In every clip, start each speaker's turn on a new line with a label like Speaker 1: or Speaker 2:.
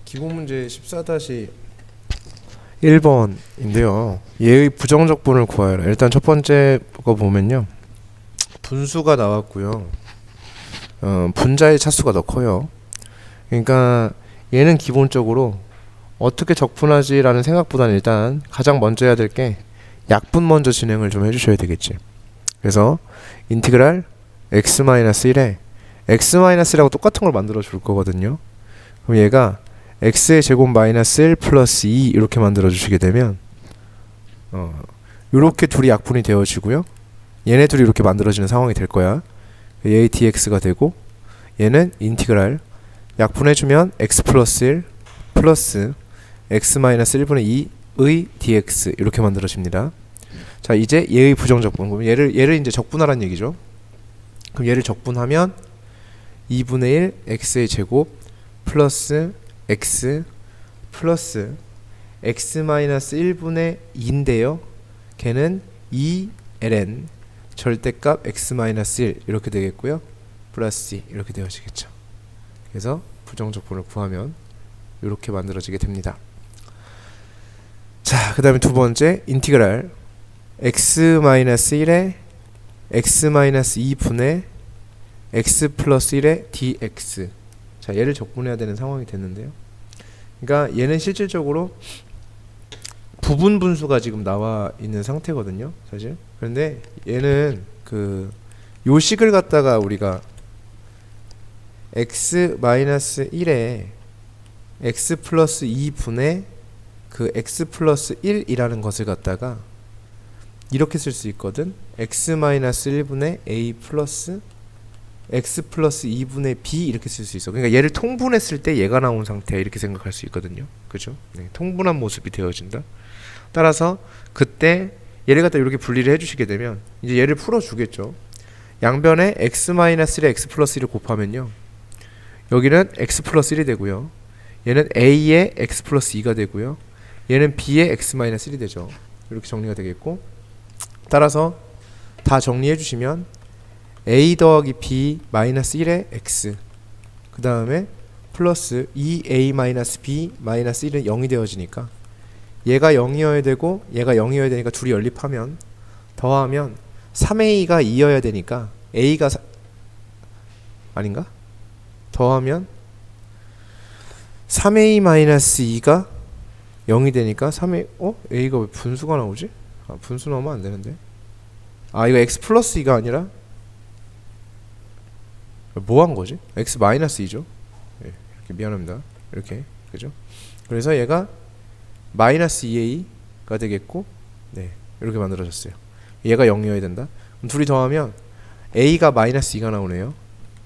Speaker 1: 기본 문제 14-1번인데요. 얘의 부정적분을 구하여라. 일단 첫 번째 거 보면요. 분수가 나왔고요. 분자의 차수가 더 커요. 그러니까 얘는 기본적으로 어떻게 적분하지 라는 생각보다는 일단 가장 먼저 해야 될 게 약분 먼저 진행을 좀 해주셔야 되겠지. 그래서 인티그랄 x-1에 x-1이라고 똑같은 걸 만들어 줄 거거든요. 그럼 얘가 x의 제곱 마이너스 1 플러스 2 이렇게 만들어 주시게 되면 이렇게 둘이 약분이 되어지고요. 얘네 둘이 이렇게 만들어지는 상황이 될 거야. 얘의 dx가 되고 얘는 인티그랄 약분해주면 x 플러스 1 플러스 x 마이너스 1분의 2의 dx 이렇게 만들어집니다. 자, 이제 얘의 부정적분. 그럼 얘를 이제 적분하라는 얘기죠. 그럼 얘를 적분하면 2분의 1 x의 제곱 플러스 x 플러스 x 마이너스 1분의 2인데요. 걔는 2ln 절대값 x 마이너스 1 이렇게 되겠고요. 플러스 2 이렇게 되어지겠죠. 그래서 부정적분을 구하면 이렇게 만들어지게 됩니다. 자, 그 다음에 두 번째 인티그랄 x-1에 x-2분의 x 플러스 1의 dx. 자, 얘를 적분해야 되는 상황이 됐는데요. 그러니까 얘는 실질적으로 부분 분수가 지금 나와 있는 상태거든요, 사실. 그런데 얘는 요 식을 갖다가 우리가 x-1에 x 플러스 2분의 x 플러스 1이라는 것을 갖다가 이렇게 쓸 수 있거든. x 마이너스 1분의 a 플러스 x 플러스 2분의 b 이렇게 쓸 수 있어. 그러니까 얘를 통분했을 때 얘가 나온 상태 이렇게 생각할 수 있거든요. 그죠? 네, 통분한 모습이 되어진다. 따라서 그때 얘를 갖다 이렇게 분리를 해주시게 되면 이제 얘를 풀어주겠죠. 양변에 x 마이너스 1에 x 플러스 1을 곱하면요. 여기는 x 플러스 1이 되고요. 얘는 a의 x 플러스 2가 되고요. 얘는 b의 x 마이너스 1이 되죠. 이렇게 정리가 되겠고, 따라서 다 정리해 주시면 a 더하기 b 마이너스 1의 x 그 다음에 플러스 2a 마이너스 b 마이너스 1은 0이 되어지니까 얘가 0이어야 되고 얘가 0이어야 되니까 둘이 연립하면 더하면 3a가 2여야 되니까 a가 아닌가? 더하면 3a 마이너스 2가 0이 되니까 3a a가 왜 분수가 나오지? 분수 나오면 안 되는데. 이거 x 플러스 2가 아니라 뭐 한 거지? x 마이너스 2죠. 예, 이렇게 미안합니다. 이렇게 그죠? 그래서 얘가 마이너스 2a가 되겠고, 네, 이렇게 만들어졌어요. 얘가 0이어야 된다. 그럼 둘이 더하면 a가 마이너스 2가 나오네요.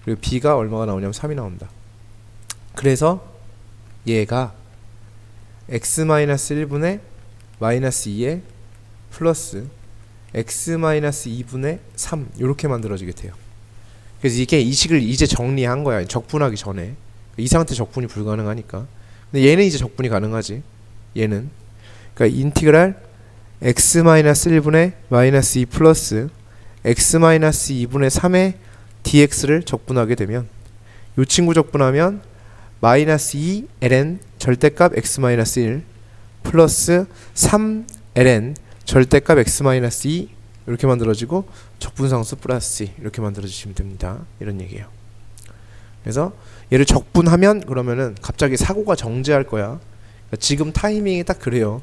Speaker 1: 그리고 b가 얼마가 나오냐면 3이 나온다. 그래서 얘가 x 마이너스 1분의 마이너스 2에 플러스 x 마이너스 2분의 3 이렇게 만들어지게 돼요. 그래서 이게 이 식을 이제 정리한 거야. 적분하기 전에 이 상태 적분이 불가능하니까. 근데 얘는 이제 적분이 가능하지. 얘는 그러니까 인티그랄 x 마이너스 1분의 마이너스 2 플러스 x 마이너스 2분의 3의 dx를 적분하게 되면 이 친구 적분하면 마이너스 2 ln 절대값 x 마이너스 1 플러스 3 ln 절대값 x 마이너스 2 이렇게 만들어지고 적분상수 플러스 2 이렇게 만들어주시면 됩니다. 이런 얘기예요. 그래서 얘를 적분하면 그러면은 갑자기 사고가 정지할 거야. 그러니까 지금 타이밍이 딱 그래요.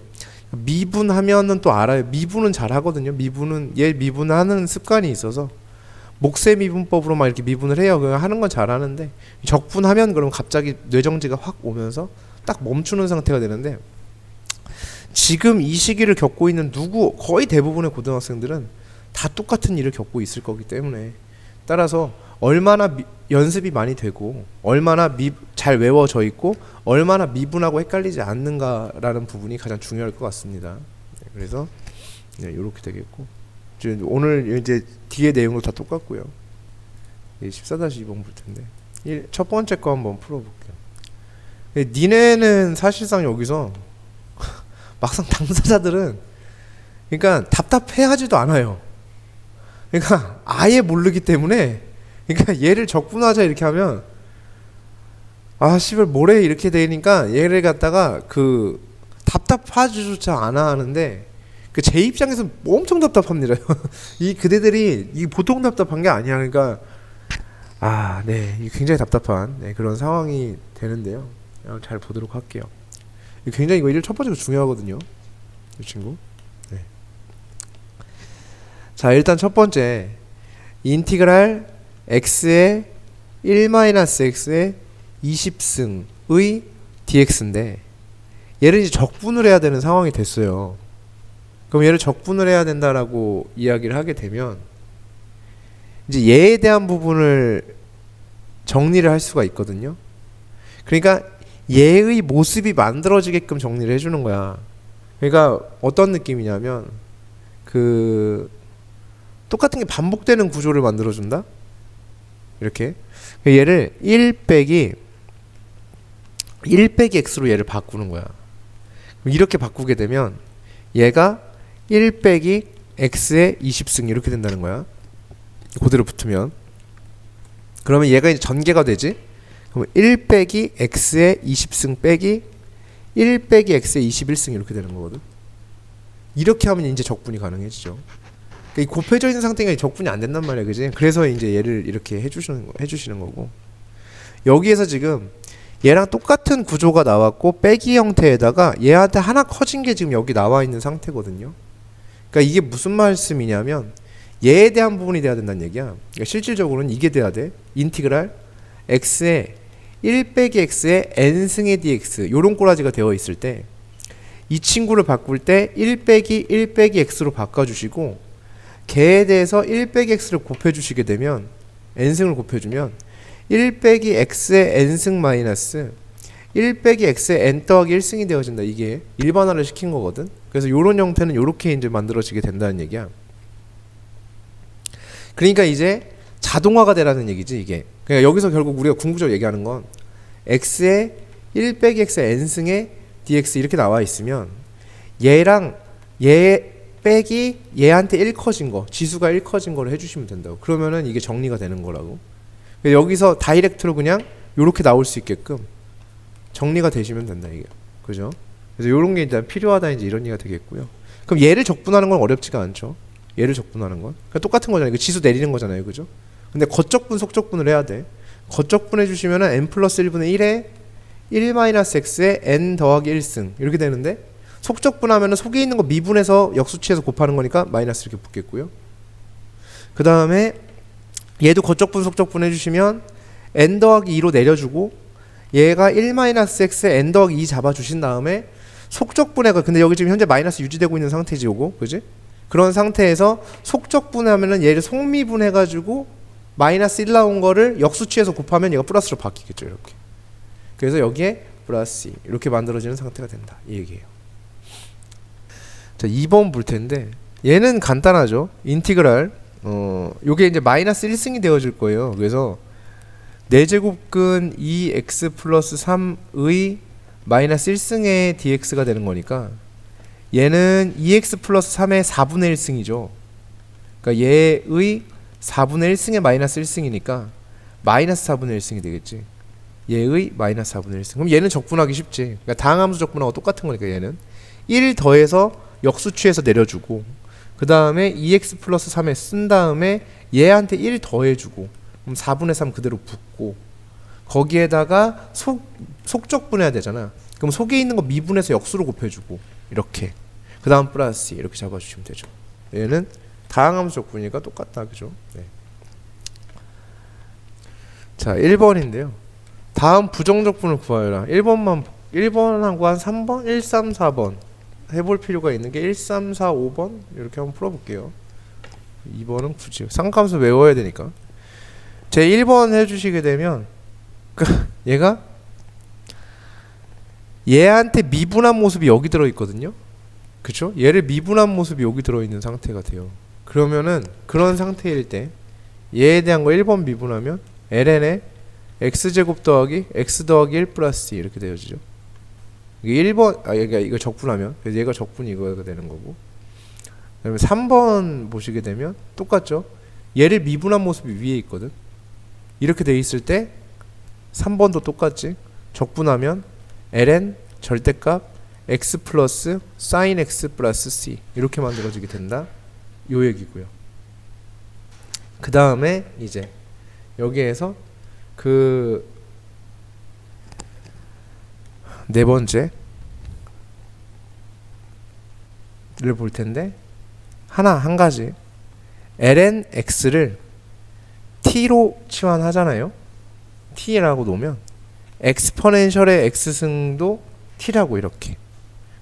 Speaker 1: 미분하면은 또 알아요. 미분은 잘 하거든요. 얘 미분하는 습관이 있어서 목세 미분법으로 막 이렇게 미분을 해요. 그냥 하는 건 잘 하는데 적분하면 그럼 갑자기 뇌정지가 확 오면서 딱 멈추는 상태가 되는데, 지금 이 시기를 겪고 있는 거의 대부분의 고등학생들은 다 똑같은 일을 겪고 있을 거기 때문에, 따라서 얼마나 연습이 많이 되고 얼마나 잘 외워져 있고 얼마나 미분하고 헷갈리지 않는가라는 부분이 가장 중요할 것 같습니다. 그래서 이렇게 되겠고, 오늘 이제 뒤에 내용도 다 똑같고요. 14-2번 볼 텐데 첫 번째 거 한번 풀어볼게요. 니네는 사실상 여기서 막상 당사자들은 그러니까 답답해하지도 않아요. 그러니까 아예 모르기 때문에, 그러니까 얘를 적분하자 이렇게 하면 아 씨발 모레 이렇게 되니까 얘를 갖다가 그 답답하지조차 않아 하는데 그 제 입장에서 엄청 답답합니다. 이 그대들이 이 보통 답답한 게 아니야. 그러니까 아, 네, 굉장히 답답한 네, 그런 상황이 되는데요. 잘 보도록 할게요. 굉장히 이거 첫 번째로 중요하거든요, 이 친구. 네. 자, 일단 첫 번째 인티그랄 x의 1-x의 20승의 dx인데 얘를 이제 적분을 해야 되는 상황이 됐어요. 그럼 얘를 적분을 해야 된다라고 이야기를 하게 되면 이제 얘에 대한 부분을 정리를 할 수가 있거든요. 그러니까 얘의 모습이 만들어지게끔 정리를 해주는 거야. 그러니까 어떤 느낌이냐면 그 똑같은 게 반복되는 구조를 만들어준다. 이렇게 얘를 1 빼기 x로 얘를 바꾸는 거야. 이렇게 바꾸게 되면 얘가 1 빼기 x의 20승 이렇게 된다는 거야. 그대로 붙으면 그러면 얘가 이제 전개가 되지. 그럼 1 빼기 x의 20승 빼기 1 빼기 x의 21승 이렇게 되는 거거든. 이렇게 하면 이제 적분이 가능해지죠. 그러니까 이 곱해져 있는 상태가 적분이 안 된단 말이야, 그지? 그래서 이제 얘를 이렇게 해주시는 거고. 여기에서 지금 얘랑 똑같은 구조가 나왔고 빼기 형태에다가 얘한테 하나 커진 게 지금 여기 나와 있는 상태거든요. 그러니까 이게 무슨 말씀이냐면 얘에 대한 부분이 돼야 된다는 얘기야. 그러니까 실질적으로는 이게 돼야 돼. 인티그랄 x의 1 빼기 x의 n승의 dx 요런 꼬라지가 되어 있을 때 이 친구를 바꿀 때 1 빼기 1 빼기 x로 바꿔주시고 걔에 대해서 1 빼기 x를 곱해주시게 되면 n승을 곱해주면 1 빼기 x의 n승 마이너스 1 빼기 x의 n 더하기 1승이 되어진다. 이게 일반화를 시킨 거거든. 그래서 요런 형태는 요렇게 이제 만들어지게 된다는 얘기야. 그러니까 이제 자동화가 되라는 얘기지 이게. 그러니까 여기서 결국 우리가 궁극적으로 얘기하는 건 x의 1 빼기 x의 n승의 dx 이렇게 나와 있으면 얘랑 얘 빼기 얘한테 1 커진 거 지수가 1 커진 거를 해주시면 된다고. 그러면은 이게 정리가 되는 거라고. 여기서 다이렉트로 그냥 요렇게 나올 수 있게끔 정리가 되시면 된다 이게. 그죠? 그래서 요런 게 일단 필요하다 이제 이런 얘기가 되겠고요. 그럼 얘를 적분하는 건 어렵지가 않죠. 얘를 적분하는 건 그러니까 똑같은 거잖아요. 이거 지수 내리는 거잖아요, 그죠? 근데 겉적분, 속적분을 해야 돼. 겉적분 해주시면은 n 플러스 1분의 1에 1-x의 n 더하기 1승 이렇게 되는데 속적분하면은 속에 있는 거 미분해서 역수치해서 곱하는 거니까 마이너스 이렇게 붙겠고요. 그 다음에 얘도 겉적분, 속적분 해주시면 n 더하기 2로 내려주고 얘가 1-x의 n 더하기 2 잡아주신 다음에 속적분해가 근데 여기 지금 현재 마이너스 유지되고 있는 상태지 요거, 그지? 그런 상태에서 속적분하면은 얘를 속미분해가지고 마이너스 1 나온 거를 역수치해서 곱하면 얘가 플러스로 바뀌겠죠 이렇게. 그래서 여기에 플러스 2 이렇게 만들어지는 상태가 된다 이 얘기예요. 자 2번 볼 텐데 얘는 간단하죠. 인티그랄 요게 이제 마이너스 1승이 되어질 거예요. 그래서 4제곱근 2x 플러스 3의 마이너스 1승의 dx가 되는 거니까 얘는 2x 플러스 3의 4분의 1승이죠. 그러니까 얘의 4분의 1승의 마이너스 1승이니까 마이너스 4분의 1승이 되겠지. 얘의 마이너스 4분의 1승. 그럼 얘는 적분하기 쉽지. 그러니까 다항함수 적분하고 똑같은 거니까 얘는 1 더해서 역수치해서 내려주고 그 다음에 2x 플러스 3에 쓴 다음에 얘한테 1 더해주고 그럼 4분의 3 그대로 붙고 거기에다가 속적분해야 되잖아. 그럼 속에 있는 거 미분해서 역수로 곱해주고 이렇게 그 다음 플러스 이렇게 잡아주시면 되죠. 얘는 다항함수 적분이니까 똑같다, 그죠? 네. 자 1번인데요 다음 부정적분을 구하여라. 1번하고 한 3번? 1, 3, 4번 해볼 필요가 있는 게 1, 3, 4, 5번 이렇게 한번 풀어볼게요. 2번은 굳이 삼각함수 외워야 되니까. 제 1번 해주시게 되면 얘가 얘한테 미분한 모습이 여기 들어있거든요. 그쵸? 얘를 미분한 모습이 여기 들어있는 상태가 돼요. 그러면은 그런 상태일 때 얘에 대한 거 1번 미분하면 ln에 x제곱 더하기 x 더하기 1 플러스 2 이렇게 되어지죠. 이게 1번 그러니까 이거 적분하면 그래서 얘가 적분이 이거가 되는 거고. 그다음에 3번 보시게 되면 똑같죠. 얘를 미분한 모습이 위에 있거든. 이렇게 돼 있을 때 3번도 똑같지. 적분하면 ln 절대값 x 플러스 sin x 플러스 c 이렇게 만들어지게 된다. 요 얘기고요. 그 다음에 이제 여기에서 그 네 번째 를 볼 텐데 한 가지 ln x를 t로 치환하잖아요. t라고 놓으면 엑스포넨셜의 x승도 t라고 이렇게.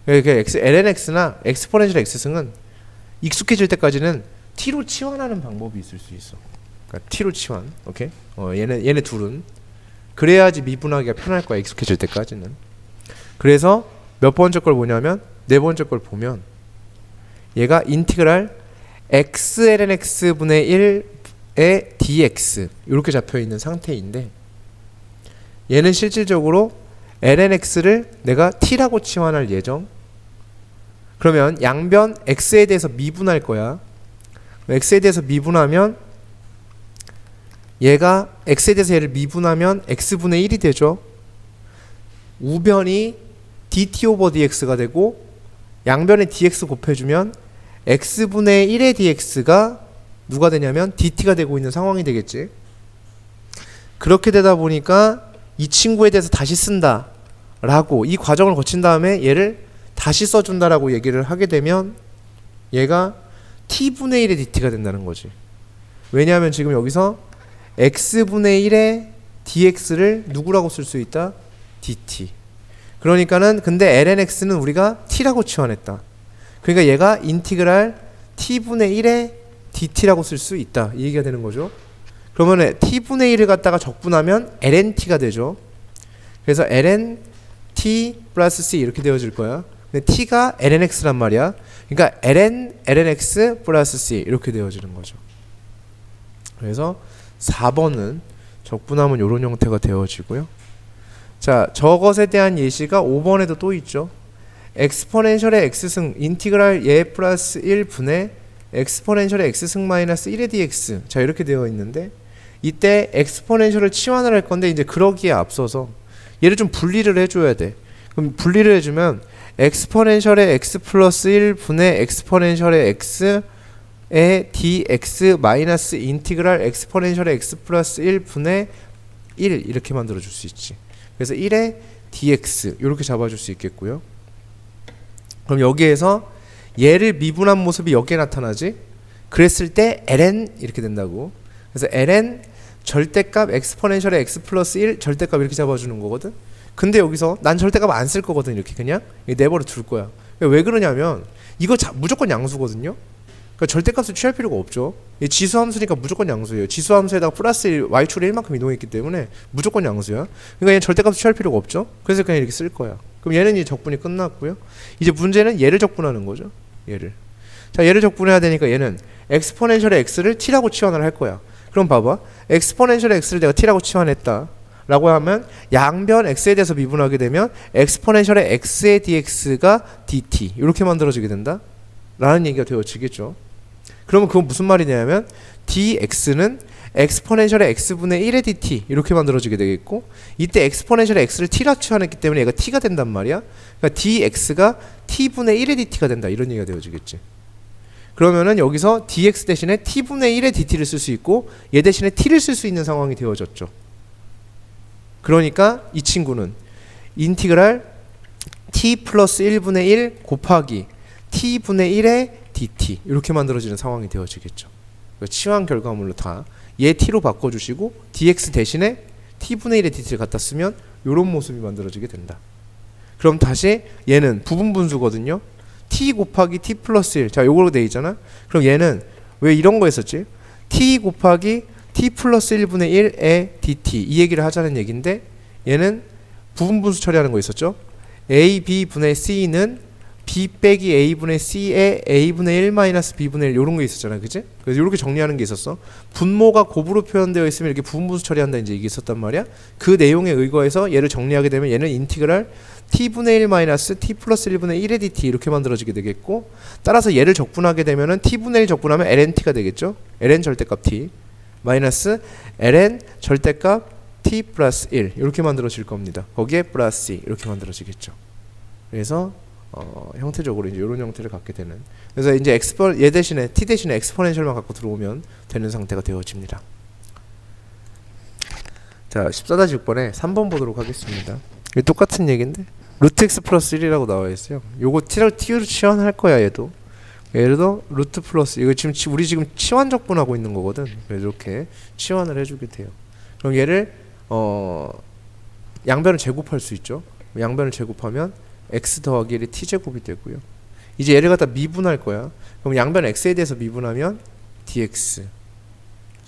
Speaker 1: 그러니까 ln x나 엑스포넨셜 x승은 익숙해질 때까지는 t로 치환하는 방법이 있을 수 있어. 그러니까 t로 치환. 오케이? 얘네 둘은 그래야지 미분하기가 편할 거야. 익숙해질 때까지는. 그래서 몇 번째 걸 보냐면 네 번째 걸 보면 얘가 인티그랄 x ln x 분의 1의 dx 이렇게 잡혀 있는 상태인데 얘는 실질적으로 ln x를 내가 t라고 치환할 예정. 그러면 양변 x에 대해서 미분할 거야. x에 대해서 미분하면 얘가 x에 대해서 얘를 미분하면 x분의 1이 되죠. 우변이 dt 오버 dx가 되고 양변에 dx 곱해주면 x분의 1의 dx가 누가 되냐면 dt가 되고 있는 상황이 되겠지. 그렇게 되다 보니까 이 친구에 대해서 다시 쓴다 라고 이 과정을 거친 다음에 얘를 다시 써준다라고 얘기를 하게 되면 얘가 t분의 1의 dt가 된다는 거지. 왜냐하면 지금 여기서 x분의 1의 dx를 누구라고 쓸 수 있다? dt. 그러니까는 근데 ln x는 우리가 t라고 치환했다. 그러니까 얘가 인티그랄 t분의 1의 dt라고 쓸 수 있다. 이 얘기가 되는 거죠. 그러면 t분의 1을 갖다가 적분하면 lnt가 되죠. 그래서 ln t 플러스 c 이렇게 되어질 거야. 근데 t가 ln x란 말이야. 그러니까 ln x 플러스 c 이렇게 되어지는 거죠. 그래서 4번은 적분하면 이런 형태가 되어지고요. 자, 저것에 대한 예시가 5번에도 또 있죠. 엑스포넨셜의 x승 인티그랄 얘 플러스 1분의 엑스포넨셜의 x승 마이너스 1의 dx. 자, 이렇게 되어 있는데 이때 엑스포넨셜을 치환을 할 건데 이제 그러기에 앞서서 얘를 좀 분리를 해줘야 돼. 그럼 분리를 해주면 엑스포넨셜의 x 플러스 1분의 엑스포넨셜의 x의 dx 마이너스 인티그랄 엑스포넨셜의 x 플러스 1분의 1 이렇게 만들어줄 수 있지. 그래서 1의 dx 이렇게 잡아줄 수 있겠고요. 그럼 여기에서 얘를 미분한 모습이 여기에 나타나지. 그랬을 때 ln 이렇게 된다고. 그래서 ln 절대값 엑스포넨셜의 x 플러스 1 절대값 이렇게 잡아주는 거거든. 근데 여기서 난 절대값 안 쓸 거거든. 이렇게 그냥 내버려 둘 거야. 왜 그러냐면 이거 무조건 양수거든요. 그러니까 절대값을 취할 필요가 없죠. 지수함수니까 무조건 양수예요. 지수함수에다가 플러스 1, y축을 1만큼 이동했기 때문에 무조건 양수야. 그러니까 얘는 절대값을 취할 필요가 없죠. 그래서 그냥 이렇게 쓸 거야. 그럼 얘는 이제 적분이 끝났고요. 이제 문제는 얘를 적분하는 거죠. 얘를. 자, 얘를 적분해야 되니까 얘는 엑스포넨셜의 x를 t라고 치환을 할 거야. 그럼 봐봐. 엑스포넨셜의 x를 내가 t라고 치환했다 라고 하면 양변 x에 대해서 미분하게 되면 엑스포넨셜의 x의 dx가 dt 이렇게 만들어지게 된다 라는 얘기가 되어지겠죠. 그러면 그건 무슨 말이냐면 dx는 엑스포넨셜의 x분의 1의 dt 이렇게 만들어지게 되겠고 이때 엑스포넨셜의 x를 t라 치환했기 때문에 얘가 t가 된단 말이야. 그러니까 dx가 t분의 1의 dt가 된다 이런 얘기가 되어지겠지. 그러면은 여기서 dx 대신에 t분의 1의 dt를 쓸 수 있고 얘 대신에 t를 쓸 수 있는 상황이 되어졌죠. 그러니까 이 친구는 인티그랄 t 플러스 1분의 1 곱하기 t분의 1의 dt 이렇게 만들어지는 상황이 되어지겠죠. 치환 결과물로 다 얘 t로 바꿔주시고 dx 대신에 t분의 1의 dt를 갖다 쓰면 이런 모습이 만들어지게 된다. 그럼 다시 얘는 부분분수거든요. t 곱하기 t 플러스 1 자 요거로 돼 있잖아. 그럼 얘는 왜 이런 거 했었지? t 곱하기 t 플러스 1분의 1의 dt 이 얘기를 하자는 얘기인데 얘는 부분분수 처리하는 거 있었죠. a, b 분의 c는 b 빼기 a분의 c에 a분의 1 마이너스 b분의 1 요런 게 있었잖아. 그치? 그래서 이렇게 정리하는 게 있었어. 분모가 곱으로 표현되어 있으면 이렇게 부분분수 처리한다 이제 이게 있었단 말이야. 그 내용에 의거해서 얘를 정리하게 되면 얘는 인티그랄 t분의 1 마이너스 t 플러스 1분의 1의 dt 이렇게 만들어지게 되겠고 따라서 얘를 적분하게 되면은 t분의 1 적분하면 lnt가 되겠죠. ln 절대값 t 마이너스 ln 절대값 t 플러스 1 이렇게 만들어질 겁니다. 거기에 플러스 2 이렇게 만들어지겠죠. 그래서 형태적으로 이제 이런 형태를 갖게 되는. 그래서 이제 얘 대신에 t 대신에 엑스포넨셜만 갖고 들어오면 되는 상태가 되어집니다. 자, 14-6번에 3번 보도록 하겠습니다. 이게 똑같은 얘기인데 루트 x 플러스 1이라고 나와 있어요. 요거 t로 치환할 거야. 얘도 루트 플러스 이거 지금 우리 지금 치환 적분하고 있는 거거든. 그래서 이렇게 치환을 해주게 돼요. 그럼 얘를 양변을 제곱할 수 있죠. 양변을 제곱하면 x 더하기 1이 t제곱이 되고요. 이제 얘를 갖다 미분할 거야. 그럼 양변 x에 대해서 미분하면 dx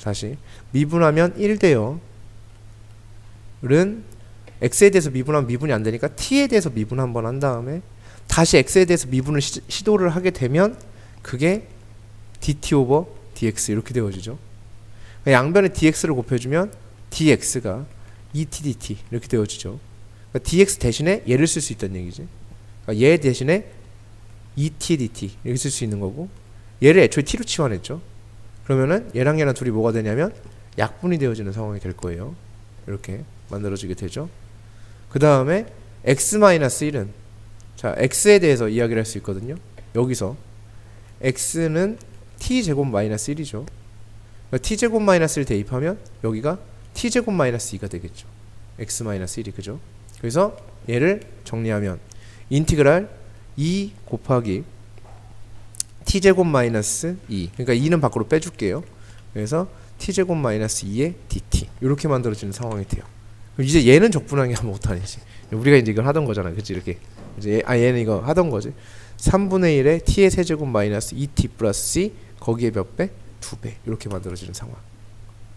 Speaker 1: 다시 미분하면 1 돼요. 는 x에 대해서 미분하면 미분이 안 되니까 t에 대해서 미분 한번 한 다음에 다시 x에 대해서 미분을 시도를 하게 되면 그게 dt 오버 dx 이렇게 되어지죠. 양변에 dx를 곱해주면 dx가 2t dt 이렇게 되어지죠. 그러니까 dx 대신에 얘를 쓸 수 있다는 얘기지. 그러니까 얘 대신에 2t dt 이렇게 쓸 수 있는 거고 얘를 애초에 t로 치환했죠. 그러면은 얘랑 얘랑 둘이 뭐가 되냐면 약분이 되어지는 상황이 될 거예요. 이렇게 만들어지게 되죠. 그 다음에 x-1은 자 x에 대해서 이야기를 할 수 있거든요. 여기서 x는 t제곱 마이너스 1이죠. 그러니까 t제곱 마이너스 1 대입하면 여기가 t제곱 마이너스 2가 되겠죠. x-1이 그죠? 그래서 얘를 정리하면 인티그랄 2 곱하기 t제곱 마이너스 2 그러니까 2는 밖으로 빼줄게요. 그래서 t제곱 마이너스 2의 dt 이렇게 만들어지는 상황이 돼요. 그럼 이제 얘는 적분하기 하면 못하니지. 우리가 이제 이걸 하던 거잖아. 그치? 이렇게 이제 얘는 이거 하던 거지. 3분의 1의 t의 세제곱 마이너스 2t 플러스 c 거기에 몇 배? 2배 이렇게 만들어지는 상황.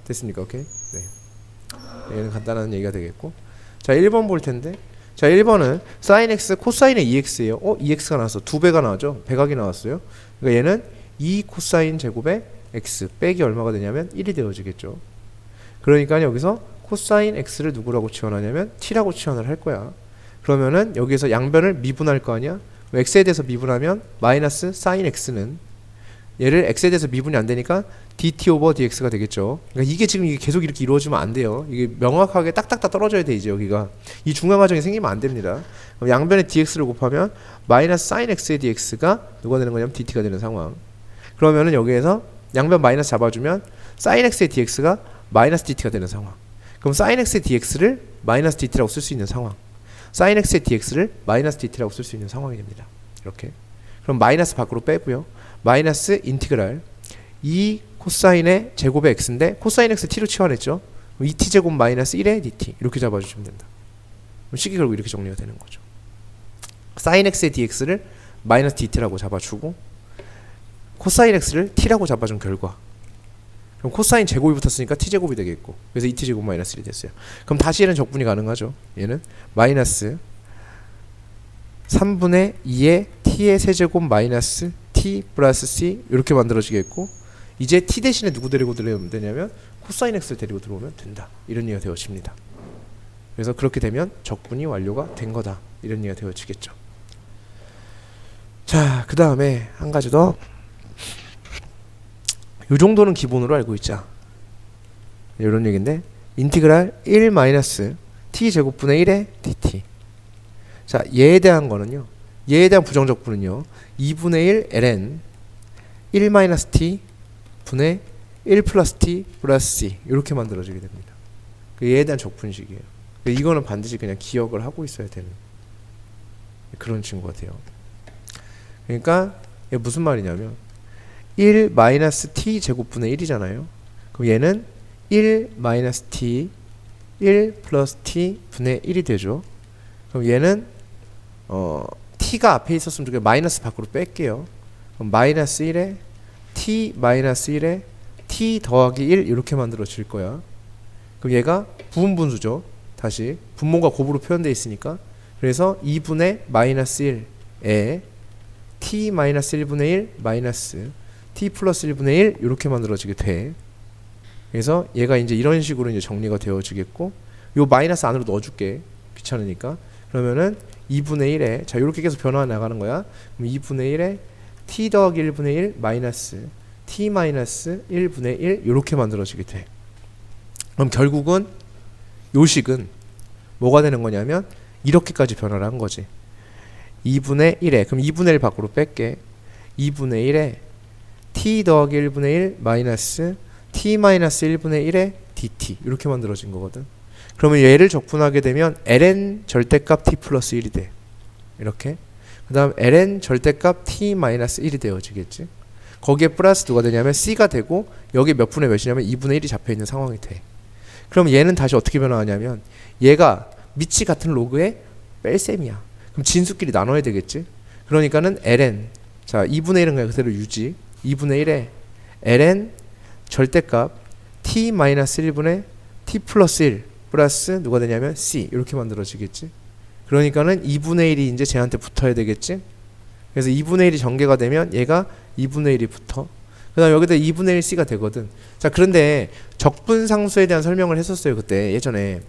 Speaker 1: 됐습니까? 오케이? 네. 얘는 간단한 얘기가 되겠고 자 1번 볼 텐데 자 1번은 sin x 코사인의 2x예요. 2x가 나왔어. 2배가 나왔죠. 백악이 나왔어요. 그러니까 얘는 2 코사인 제곱의 x 빼기 얼마가 되냐면 1이 되어지겠죠. 그러니까 여기서 코사인 x를 누구라고 치환하냐면 t라고 치환을 할 거야. 그러면은 여기서 양변을 미분할 거 아니야. x에 대해서 미분하면 마이너스 sin x는 얘를 x에 대해서 미분이 안 되니까 dt 오버 dx가 되겠죠. 그러니까 이게 지금 이게 계속 이렇게 이루어지면 안 돼요. 이게 명확하게 딱딱딱 떨어져야 돼. 이제 여기가 이 중간 과정이 생기면 안 됩니다. 그럼 양변에 dx를 곱하면 마이너스 sin x의 dx가 누가 되는 거냐면 dt가 되는 상황. 그러면은 여기에서 양변 마이너스 잡아주면 sin x의 dx가 마이너스 dt가 되는 상황. 그럼 sin x의 dx를 마이너스 dt라고 쓸 수 있는 상황. sin x의 dx를 마이너스 dt라고 쓸 수 있는 상황이 됩니다. 이렇게. 그럼 마이너스 밖으로 빼고요. 마이너스 인티그랄 2 코사인의 제곱의 x인데 코사인 x t로 치환했죠. 2t 제곱 마이너스 1의 dt 이렇게 잡아주시면 된다. 식이 결국 이렇게 정리가 되는 거죠. sin x의 dx를 마이너스 dt라고 잡아주고 코사인 x를 t라고 잡아준 결과 그럼 코사인 제곱이 붙었으니까 t제곱이 되겠고 그래서 2t 제곱 마이너스 1이 됐어요. 그럼 다시 얘는 적분이 가능하죠. 얘는 마이너스 3분의 2의 t의 세제곱 마이너스 t 플러스 c 이렇게 만들어지겠고 이제 t 대신에 누구 데리고 들어오면 되냐면 코사인 x를 데리고 들어오면 된다. 이런 얘기가 되어집니다. 그래서 그렇게 되면 적분이 완료가 된 거다. 이런 얘기가 되어지겠죠. 자, 그 다음에 한 가지 더. 요 정도는 기본으로 알고 있자. 이런 얘기인데 인티그랄 1 마이너스 t 제곱분의 1의 dt. 자, 얘에 대한 거는요. 얘에 대한 부정적분은요. 2분의 1 ln 1 마이너스 t 분의 1 플러스 t 플러스 c 이렇게 만들어지게 됩니다. 얘에 대한 적분식이에요. 이거는 반드시 그냥 기억을 하고 있어야 되는 그런 친구가 돼요. 그러니까 얘 무슨 말이냐면 1 마이너스 t 제곱분의 1이잖아요. 그럼 얘는 1 마이너스 t 1 플러스 t 분의 1이 되죠. 그럼 얘는 t가 앞에 있었으면 좋겠고 마이너스 밖으로 뺄게요. 그럼 마이너스 1에 t 마이너스 1에 t 더하기 1 이렇게 만들어질 거야. 그럼 얘가 부분분수죠. 다시 분모가 곱으로 표현되어 있으니까 그래서 2분의 마이너스 1에 t 마이너스 1분의 1 마이너스 t 플러스 1분의 1 이렇게 만들어지게 돼. 그래서 얘가 이제 이런 식으로 이제 정리가 되어지겠고 요 마이너스 안으로 넣어줄게. 귀찮으니까. 그러면은 2분의 1에 자 이렇게 계속 변화 나가는 거야. 그럼 2분의 1에 t 더하기 1분의 1 마이너스 t 마이너스 1분의 1 이렇게 만들어지게 돼. 그럼 결국은 요식은 뭐가 되는 거냐면 이렇게까지 변화를 한 거지. 2분의 1에 그럼 2분의 1 밖으로 뺄게. 2분의 1에 t 더하기 1분의 1 마이너스 t 마이너스 1분의 1에 dt 이렇게 만들어진 거거든. 그러면 얘를 적분하게 되면 ln 절대값 t 플러스 1이 돼. 이렇게. 그 다음 ln 절대값 t 마이너스 1이 되어지겠지. 거기에 플러스 누가 되냐면 c가 되고 여기 몇 분의 몇이냐면 2분의 1이 잡혀있는 상황이 돼. 그럼 얘는 다시 어떻게 변화하냐면 얘가 밑이 같은 로그의 뺄셈이야. 그럼 진수끼리 나눠야 되겠지. 그러니까는 ln 자 2분의 1은 그냥 그대로 유지. 2분의 1에 ln 절대값 t 마이너스 1분의 t 플러스 1 플러스 누가 되냐면 c 이렇게 만들어지겠지. 그러니까는 2분의 1이 이제 쟤한테 붙어야 되겠지. 그래서 2분의 1이 전개가 되면 얘가 2분의 1이 붙어. 그 다음 여기다 2분의 1c가 되거든. 자 그런데 적분상수에 대한 설명을 했었어요 그때 예전에.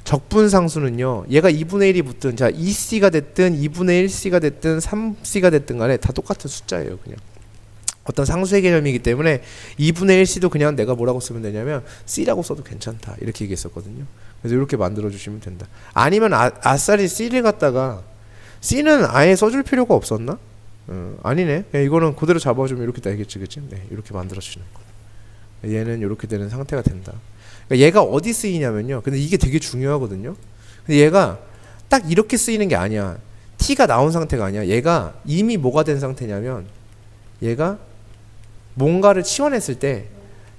Speaker 1: 적분상수는요 얘가 2분의 1이 붙든 자 2c가 됐든 2분의 1c가 됐든 3c가 됐든 간에 다 똑같은 숫자예요. 그냥 어떤 상수의 개념이기 때문에 2분의 1c도 그냥 내가 뭐라고 쓰면 되냐면 c라고 써도 괜찮다 이렇게 얘기했었거든요. 그래서 이렇게 만들어 주시면 된다. 아니면 아싸리 c를 갖다가 c는 아예 써줄 필요가 없었나? 아니네. 그냥 이거는 그대로 잡아주면 이렇게 되겠지, 그치? 네, 이렇게 만들어 주시는 거. 얘는 이렇게 되는 상태가 된다. 그러니까 얘가 어디 쓰이냐면요. 근데 이게 되게 중요하거든요. 근데 얘가 딱 이렇게 쓰이는 게 아니야. t가 나온 상태가 아니야. 얘가 이미 뭐가 된 상태냐면 얘가 뭔가를 치환했을 때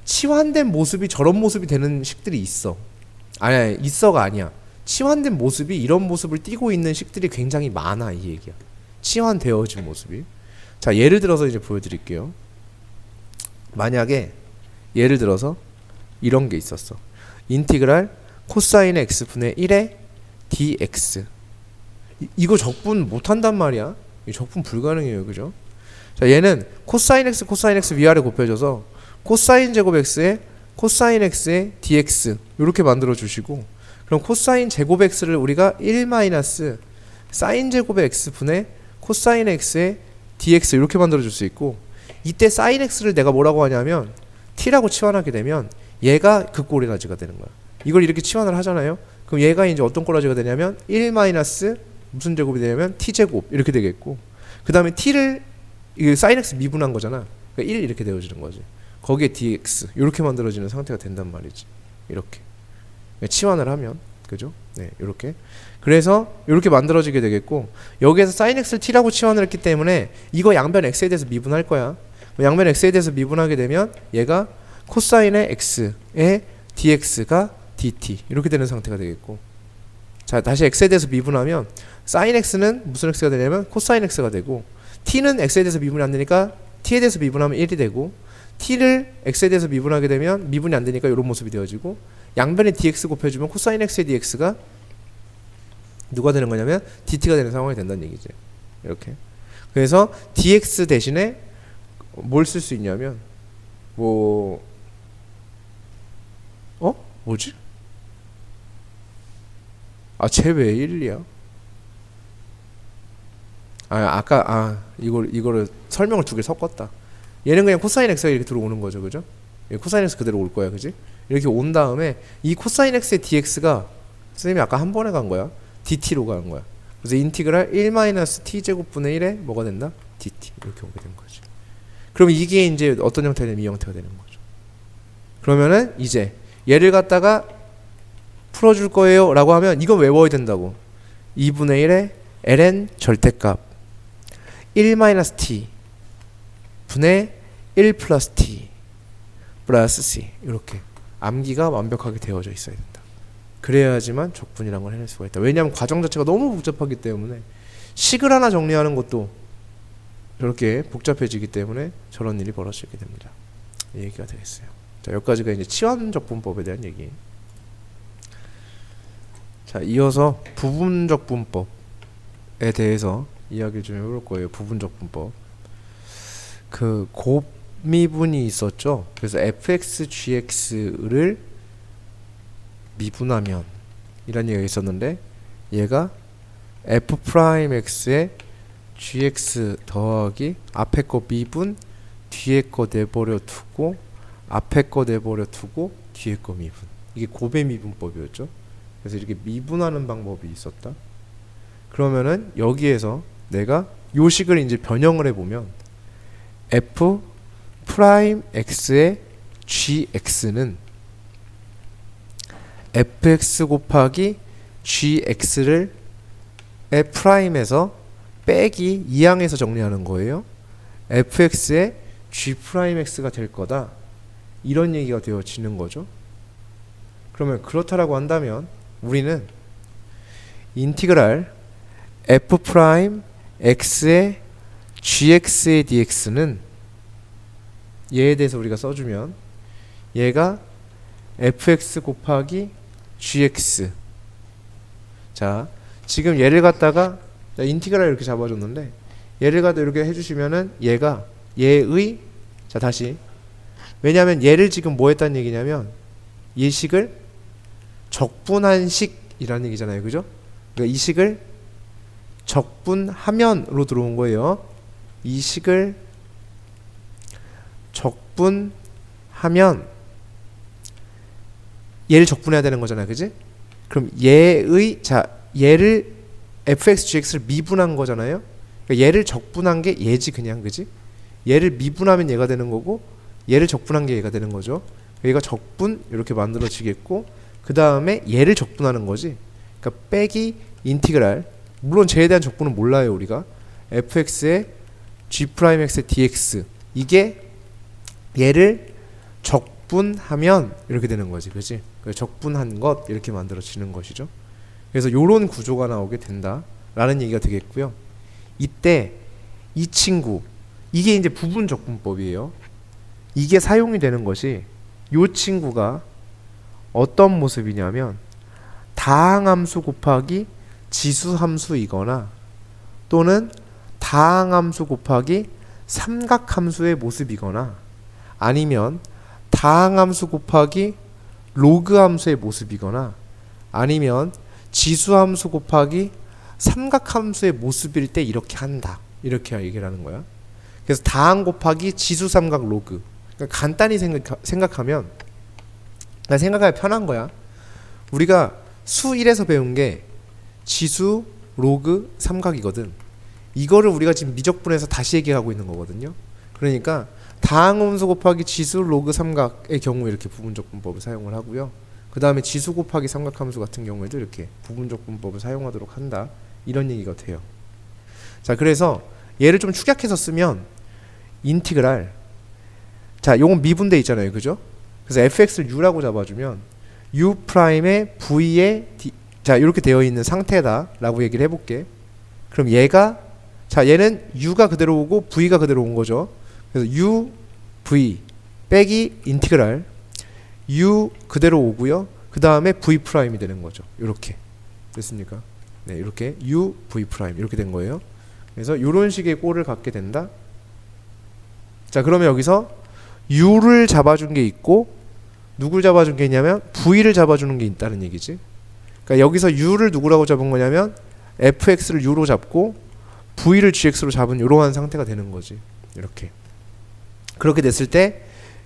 Speaker 1: 치환된 모습이 저런 모습이 되는 식들이 있어. 아니 있어가 아니야. 치환된 모습이 이런 모습을 띠고 있는 식들이 굉장히 많아 이 얘기야. 치환되어진 모습이. 자 예를 들어서 이제 보여드릴게요. 만약에 예를 들어서 이런 게 있었어. 인티그랄 코사인 x분의 1에 dx. 이거 적분 못한단 말이야. 이 적분 불가능해요. 그죠? 자 얘는 코사인 x 위아래 곱해져서 코사인 제곱 x에 코사인 x에 dx 이렇게 만들어 주시고 그럼 코사인 제곱 x를 우리가 1 마이너스 사인 제곱의 x분의 코사인 x의 dx 이렇게 만들어 줄 수 있고 이때 사인 x를 내가 뭐라고 하냐면 t라고 치환하게 되면 얘가 극고리라지가 되는 거야. 이걸 이렇게 치환을 하잖아요. 그럼 얘가 이제 어떤 꼬라지가 되냐면 1 마이너스 무슨 제곱이 되냐면 t제곱 이렇게 되겠고 그 다음에 t를 이게 사인 x 미분한 거잖아. 그러니까 1 이렇게 되어지는 거지. 거기에 dx 이렇게 만들어지는 상태가 된단 말이지. 이렇게 치환을 하면 그죠? 네, 이렇게. 그래서 이렇게 만들어지게 되겠고 여기에서 sin x를 t라고 치환을 했기 때문에 이거 양변 x에 대해서 미분할 거야. 양변 x에 대해서 미분하게 되면 얘가 코사인의 x의 dx가 dt 이렇게 되는 상태가 되겠고 자 다시 x에 대해서 미분하면 sin x는 무슨 x가 되냐면 코사인 x가 되고 t는 x에 대해서 미분이 안 되니까 t에 대해서 미분하면 1이 되고 t를 x에 대해서 미분하게 되면 미분이 안 되니까 이런 모습이 되어지고 양변에 dx 곱해주면 코사인 x의 dx가 누가 되는 거냐면 dt가 되는 상황이 된다는 얘기죠. 이렇게. 그래서 dx 대신에 뭘 쓸 수 있냐면 뭐지? 쟤 왜 1이야? 이거를 설명을 두 개 섞었다. 얘는 그냥 코사인 x가 이렇게 들어오는 거죠, 그죠? 코사인 x 그대로 올 거야, 그지? 이렇게 온 다음에 이 코사인 x의 dx가 선생님이 아까 한 번에 간 거야. dt로 간 거야. 그래서 인티그랄 1-t 제곱분의 1에 뭐가 된다? dt 이렇게 오게 된 거지. 그럼 이게 이제 어떤 형태가 되면 이 형태가 되는 거죠. 그러면은 이제 얘를 갖다가 풀어줄 거예요 라고 하면 이건 외워야 된다고. 2분의 1에 ln 절대값 1-t 분의 1 플러스 t 플러스 c 이렇게 암기가 완벽하게 되어져 있어야 된다. 그래야지만 적분이란 걸 해낼 수가 있다. 왜냐하면 과정 자체가 너무 복잡하기 때문에 식을 하나 정리하는 것도 저렇게 복잡해지기 때문에 저런 일이 벌어지게 됩니다. 이 얘기가 되겠어요. 자, 여기까지가 이제 치환적분법에 대한 얘기. 자, 이어서 부분적분법에 대해서 이야기를 좀 해볼 거예요. 부분적분법. 그 곱미분이 있었죠. 그래서 fx, gx를 미분하면 이런 얘기가 있었는데 얘가 f'x에 gx 더하기 앞에 거 미분 뒤에 거 내버려 두고 앞에 거 내버려 두고 뒤에 거 미분. 이게 곱의 미분법이었죠. 그래서 이렇게 미분하는 방법이 있었다. 그러면은 여기에서 내가 요 식을 이제 변형을 해보면 f 프라임 x의 gx는 fx 곱하기 gx를 의 프라임에서 빼기 2항에서 정리하는 거예요. fx의 g 프라임 x가 될 거다. 이런 얘기가 되어지는 거죠. 그러면 그렇다라고 한다면 우리는 인티그랄 f 프라임 x의 gx의 dx는 얘에 대해서 우리가 써주면 얘가 fx 곱하기 gx. 자, 지금 얘를 갖다가 인티그랄 이렇게 잡아줬는데 얘를 갖다 이렇게 해주시면은 얘가 얘의, 자 다시, 왜냐하면 얘를 지금 뭐 했다는 얘기냐면 이 식을 적분한 식이라는 얘기잖아요, 그죠? 그러니까 이 식을 적분하면으로 들어온 거예요. 이 식을 적분하면 얘를 적분해야 되는 거잖아요, 그지? 그럼 얘의, 자 얘를 fx, gx를 미분한 거잖아요. 그러니까 얘를 적분한 게 얘지 그냥, 그지? 얘를 미분하면 얘가 되는 거고 얘를 적분한 게 얘가 되는 거죠. 얘가 적분 이렇게 만들어지겠고 그 다음에 얘를 적분하는 거지. 그러니까 빼기 인티그랄, 물론 쟤에 대한 적분은 몰라요 우리가, fx의 g'x의 dx, 이게 얘를 적분하면 이렇게 되는 거지, 그지? 적분한 것 이렇게 만들어지는 것이죠. 그래서 요런 구조가 나오게 된다 라는 얘기가 되겠고요. 이때 이 친구, 이게 이제 부분적분법이에요. 이게 사용이 되는 것이 요 친구가 어떤 모습이냐면 다항함수 곱하기 지수함수이거나 또는 다항함수 곱하기 삼각함수의 모습이거나 아니면 다항함수 곱하기 로그함수의 모습이거나 아니면 지수함수 곱하기 삼각함수의 모습일 때 이렇게 한다, 이렇게 얘기를 하는 거야. 그래서 다항 곱하기 지수 삼각 로그. 그러니까 간단히 생각하면, 난 생각하기 편한 거야. 우리가 수 1에서 배운 게 지수 로그 삼각이거든. 이거를 우리가 지금 미적분해서 다시 얘기하고 있는 거거든요. 그러니까 다항함수 곱하기 지수 로그 삼각의 경우 이렇게 부분적분법을 사용을 하고요. 그 다음에 지수 곱하기 삼각함수 같은 경우에도 이렇게 부분적분법을 사용하도록 한다, 이런 얘기가 돼요. 자, 그래서 얘를 좀 축약해서 쓰면 인티그랄, 자 요건 미분돼 있잖아요, 그죠? 그래서 fx를 u라고 잡아주면 u 프라임의 v의 d, 자 이렇게 되어 있는 상태다 라고 얘기를 해볼게. 그럼 얘가, 자 얘는 u가 그대로 오고 v가 그대로 온 거죠. 그래서 u v 빼기 인티그랄 u 그대로 오고요. 그 다음에 v 프라임이 되는 거죠. 이렇게 됐습니까? 네, 이렇게 u v 프라임 이렇게 된 거예요. 그래서 이런 식의 꼴을 갖게 된다. 자, 그러면 여기서 u를 잡아준 게 있고 누굴 잡아준 게 있냐면 v를 잡아주는 게 있다는 얘기지. 그러니까 여기서 u를 누구라고 잡은 거냐면 fx를 u로 잡고 v를 gx로 잡은 이러한 상태가 되는 거지. 이렇게. 그렇게 됐을 때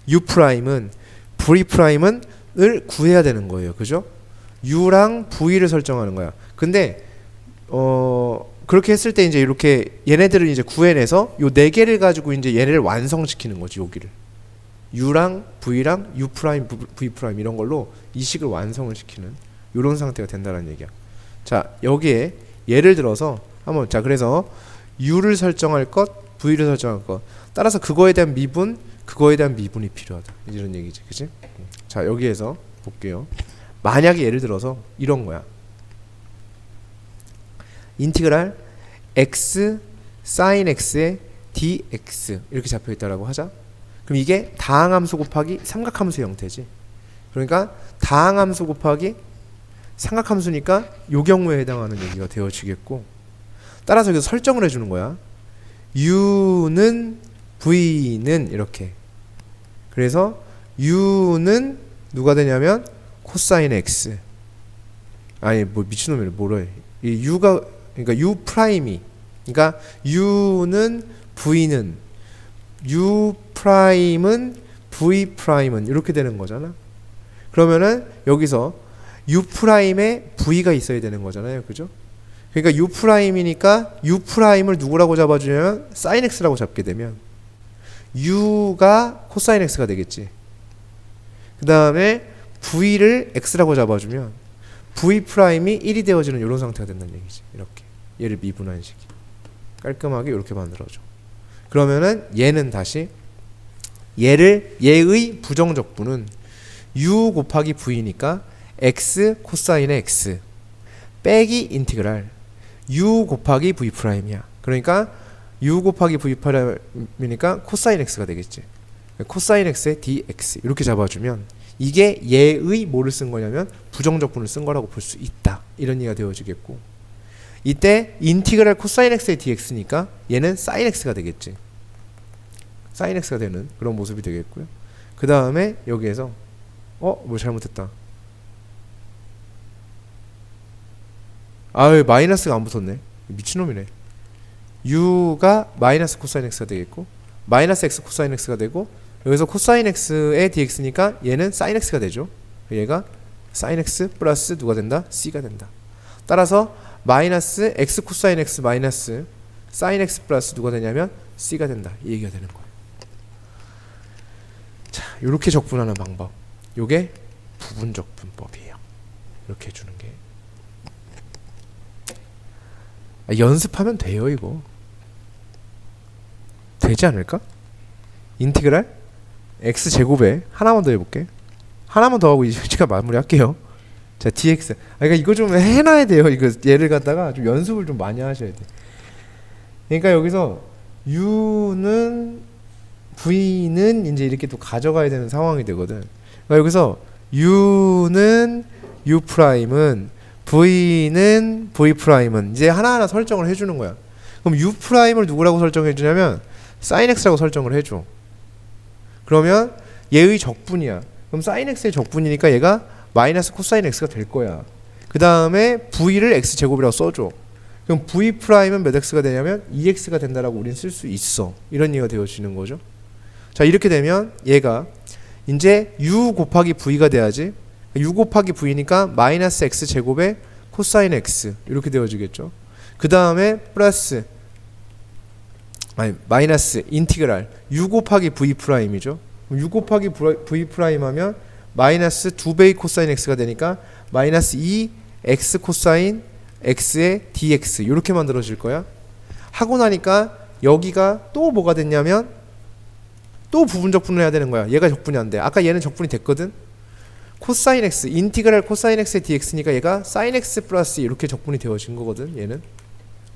Speaker 1: u 프라임은 v 프라임은 을 구해야 되는 거예요, 그죠? u랑 v를 설정하는 거야. 근데 그렇게 했을 때 이제 이렇게 얘네들을 이제 구해내서 요 네 개를 가지고 이제 얘네를 완성시키는 거지, 여기를. u랑 v랑 u 프라임, v 프라임 이런 걸로 이 식을 완성을 시키는 요런 상태가 된다는 얘기야. 자, 여기에 예를 들어서 한번, 자 그래서 u를 설정할 것, v를 설정할 것, 따라서 그거에 대한 미분, 그거에 대한 미분이 필요하다, 이런 얘기지, 그치? 자, 여기에서 볼게요. 만약에 예를 들어서 이런 거야. 인티그랄 x sin x의 dx 이렇게 잡혀있다라고 하자. 그럼 이게 다항함수 곱하기 삼각함수의 형태지. 그러니까 다항함수 곱하기 삼각함수니까 요 경우에 해당하는 얘기가 되어지겠고, 따라서 여기서 설정을 해주는 거야. u는 v는 이렇게. 그래서 u는 누가 되냐면 코사인 x. 아니 뭐 미친놈이래, 뭐래. 이 u가, 그러니까 u 프라임이, 그러니까 u는 v는, u 프라임은 v 프라임은 이렇게 되는 거잖아. 그러면은 여기서 u 프라임에 v가 있어야 되는 거잖아요. 그죠? 그러니까 u 프라임이니까 u 프라임을 누구라고 잡아주냐면 sin x라고 잡게 되면 u가 코사인 x가 되겠지. 그 다음에 v를 x라고 잡아주면 v 프라임이 1이 되어지는 이런 상태가 된다는 얘기지. 이렇게 얘를 미분한 식이 깔끔하게 이렇게 만들어줘. 그러면은 얘는 다시 얘의 부정적분은 u 곱하기 v니까 x 코사인의 x 빼기 인티그랄 u 곱하기 v 프라임이야. 그러니까 u 곱하기 v 프라임이니까 코사인 x가 되겠지. 코사인 x의 dx 이렇게 잡아주면 이게 얘의 뭐를 쓴 거냐면 부정적분을 쓴 거라고 볼 수 있다. 이런 얘기가 되어지겠고, 이때 인티그랄 코사인 x의 dx니까 얘는 sin x가 되겠지. sin x가 되는 그런 모습이 되겠고요. 그 다음에 여기에서 뭐 잘못했다. 아유, 마이너스가 안 붙었네. 미친놈이네. u가 마이너스 코사인 x가 되겠고, 마이너스 x 코사인 x가 되고, 여기서 코사인 x의 dx니까 얘는 sin x가 되죠. 얘가 sin x 플러스 누가 된다? c가 된다. 따라서 마이너스 x 코사인 x 마이너스 sin x 플러스 누가 되냐면 c가 된다. 이 얘기가 되는 거예요. 자, 요렇게 적분하는 방법. 요게 부분적분법이에요. 이렇게 해주는 게. 연습하면 돼요, 이거. 되지 않을까? 인티그랄 x제곱에 하나만 더 해볼게. 하나만 더 하고 이제 제가 마무리할게요. 자, dx. 그러니까 이거 좀 해놔야 돼요. 이거 얘를 갖다가 좀 연습을 좀 많이 하셔야 돼. 그러니까 여기서 u는 v는 이제 이렇게 또 가져가야 되는 상황이 되거든. 그러니까 여기서 u는 u 프라임은 v는 v 프라임은 이제 하나하나 설정을 해주는 거야. 그럼 u 프라임을 누구라고 설정해 주냐면 sin x라고 설정을 해줘. 그러면 얘의 적분이야. 그럼 sin x의 적분이니까 얘가 마이너스 코사인 x가 될 거야. 그 다음에 v를 x제곱이라고 써줘. 그럼 v 프라임은 몇 x가 되냐면 2x가 된다라고 우린 쓸 수 있어. 이런 얘기가 되어지는 거죠. 자, 이렇게 되면 얘가 이제 u 곱하기 v가 돼야지. u 곱하기 v니까 마이너스 x제곱에 코사인 x 이렇게 되어지겠죠. 그 다음에 플러스 마이너스 인티그랄 u 곱하기 v 프라임이죠. u 곱하기 v 프라임 하면 마이너스 2배의 코사인 x가 되니까 마이너스 2x 코사인 x의 dx 이렇게 만들어질 거야. 하고 나니까 여기가 또 뭐가 됐냐면 또 부분적분을 해야 되는 거야. 얘가 적분이 안 돼. 아까 얘는 적분이 됐거든. 코사인 x 인티그랄 코사인 x의 dx니까 얘가 sin x 플러스 이렇게 적분이 되어진 거거든. 얘는